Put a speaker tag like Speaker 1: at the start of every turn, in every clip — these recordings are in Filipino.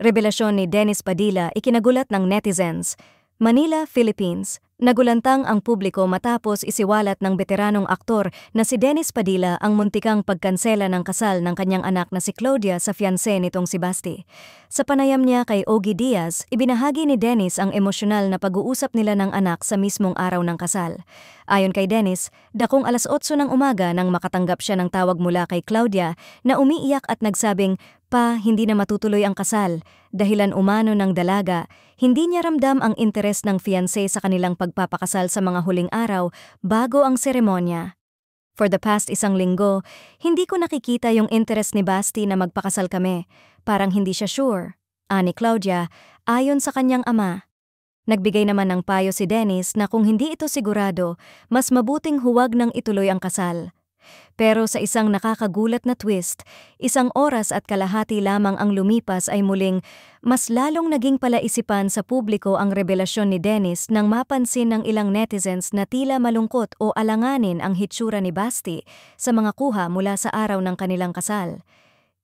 Speaker 1: Revelasyon ni Dennis Padilla ikinagulat ng netizens. Manila, Philippines. Nagulantang ang publiko matapos isiwalat ng veteranong aktor na si Dennis Padilla ang muntikang pagkansela ng kasal ng kanyang anak na si Claudia sa fiancé nitong si Basti. Sa panayam niya kay Ogie Diaz, ibinahagi ni Dennis ang emosyonal na pag-uusap nila ng anak sa mismong araw ng kasal. Ayon kay Dennis, dakong 8:00 ng umaga nang makatanggap siya ng tawag mula kay Claudia na umiiyak at nagsabing, "Pa, hindi na matutuloy ang kasal." Dahilan umano ng dalaga, hindi niya ramdam ang interes ng fiancé sa kanilang pagpapakasal sa mga huling araw bago ang seremonya. "For the past 1 linggo, hindi ko nakikita yung interes ni Basti na magpakasal kami. Parang hindi siya sure," ani Claudia, ayon sa kanyang ama. Nagbigay naman ng payo si Dennis na kung hindi ito sigurado, mas mabuting huwag nang ituloy ang kasal. Pero sa isang nakakagulat na twist, 1 oras at kalahati lamang ang lumipas ay muling mas lalong naging palaisipan sa publiko ang revelasyon ni Dennis nang mapansin ng ilang netizens na tila malungkot o alanganin ang hitsura ni Basti sa mga kuha mula sa araw ng kanilang kasal.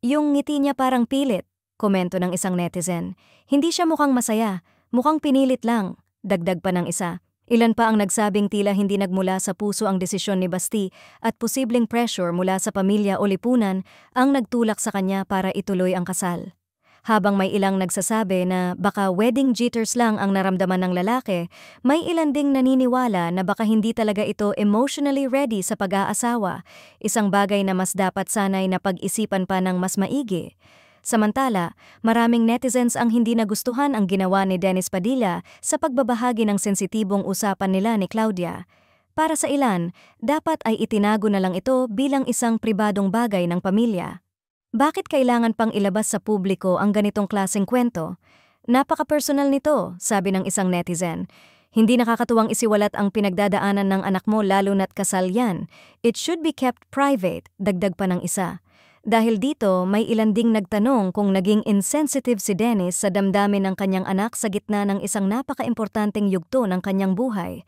Speaker 1: "Yung ngiti niya parang pilit," komento ng isang netizen. "Hindi siya mukhang masaya, mukhang pinilit lang," dagdag pa ng isa. Ilan pa ang nagsabing tila hindi nagmula sa puso ang desisyon ni Basti at posibleng pressure mula sa pamilya o lipunan ang nagtulak sa kanya para ituloy ang kasal. Habang may ilang nagsasabi na baka wedding jitters lang ang naramdaman ng lalaki, may ilan ding naniniwala na baka hindi talaga ito emotionally ready sa pag-aasawa, isang bagay na mas dapat sanay na pag-isipan pa ng mas maigi. Samantala, maraming netizens ang hindi nagustuhan ang ginawa ni Dennis Padilla sa pagbabahagi ng sensitibong usapan nila ni Claudia. Para sa ilan, dapat ay itinago na lang ito bilang isang pribadong bagay ng pamilya. Bakit kailangan pang ilabas sa publiko ang ganitong klaseng kwento? "Napaka-personal nito," sabi ng isang netizen. "Hindi nakakatuwang isiwalat ang pinagdadaanan ng anak mo lalo na't kasal yan. It should be kept private," dagdag pa ng isa. Dahil dito, may ilan ding nagtanong kung naging insensitive si Dennis sa damdamin ng kanyang anak sa gitna ng isang napaka-importanteng yugto ng kanyang buhay.